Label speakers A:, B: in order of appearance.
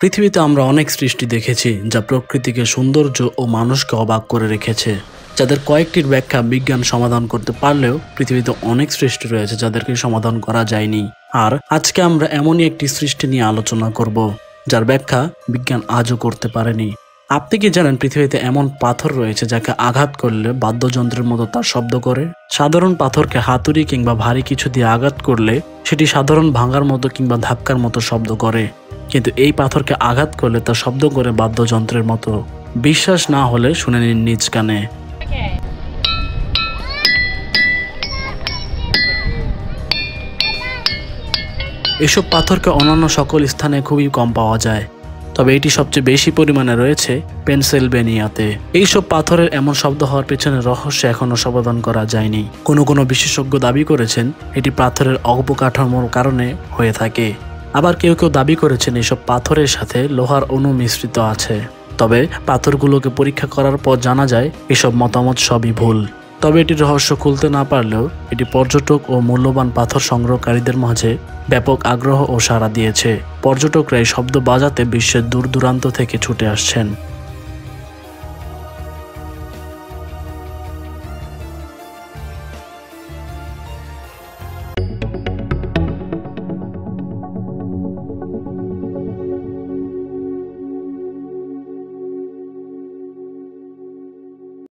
A: পৃথিবীতে আমরা অনেক সৃষ্টি দেখেছি যা প্রকৃতিকে সৌন্দর্য ও মানুষকে অবাক করে রেখেছে, যাদের কয়েকটির ব্যাখ্যা বিজ্ঞান সমাধান করতে পারলেও পৃথিবীতে অনেক সৃষ্টি রয়েছে যাদেরকে সমাধান করা যায়নি। আর আজকে আমরা এমনই একটি সৃষ্টি নিয়ে আলোচনা করব যার ব্যাখ্যা বিজ্ঞান আজও করতে পারেনি। আপনি কি জানেন পৃথিবীতে এমন পাথর রয়েছে যাকে আঘাত করলে বাদ্যযন্ত্রের মতো তার শব্দ করে? সাধারণ পাথরকে হাতুড়ি কিংবা ভারী কিছু দিয়ে আঘাত করলে সেটি সাধারণ ভাঙার মতো কিংবা ধাক্কার মতো শব্দ করে, কিন্তু এই পাথরকে আঘাত করলে তা শব্দ করে বাদ্যযন্ত্রের মতো। বিশ্বাস না হলে শুনে নিন নিজ কানে। এসব পাথরকে অন্যান্য সকল স্থানে খুবই কম পাওয়া যায়, তবে এটি সবচেয়ে বেশি পরিমাণে রয়েছে পেনসিলভেনিয়াতে। এইসব পাথরের এমন শব্দ হওয়ার পেছনে রহস্য এখনো সমাধান করা যায়নি। কোনো বিশেষজ্ঞ দাবি করেছেন এটি পাথরের অবকাঠামোর কারণে হয়ে থাকে, আবার কেউ দাবি করেছেন এসব পাথরের সাথে লোহার অণু মিশ্রিত আছে। তবে পাথরগুলোকে পরীক্ষা করার পর জানা যায় এসব মতামত সবই ভুল। তবে এটির রহস্য খুলতে না পারলেও এটি পর্যটক ও মূল্যবান পাথর সংগ্রহকারীদের মাঝে ব্যাপক আগ্রহ ও সাড়া দিয়েছে। পর্যটকরা এই শব্দ বাজাতে বিশ্বের দূর দূরান্ত থেকে ছুটে আসছেন।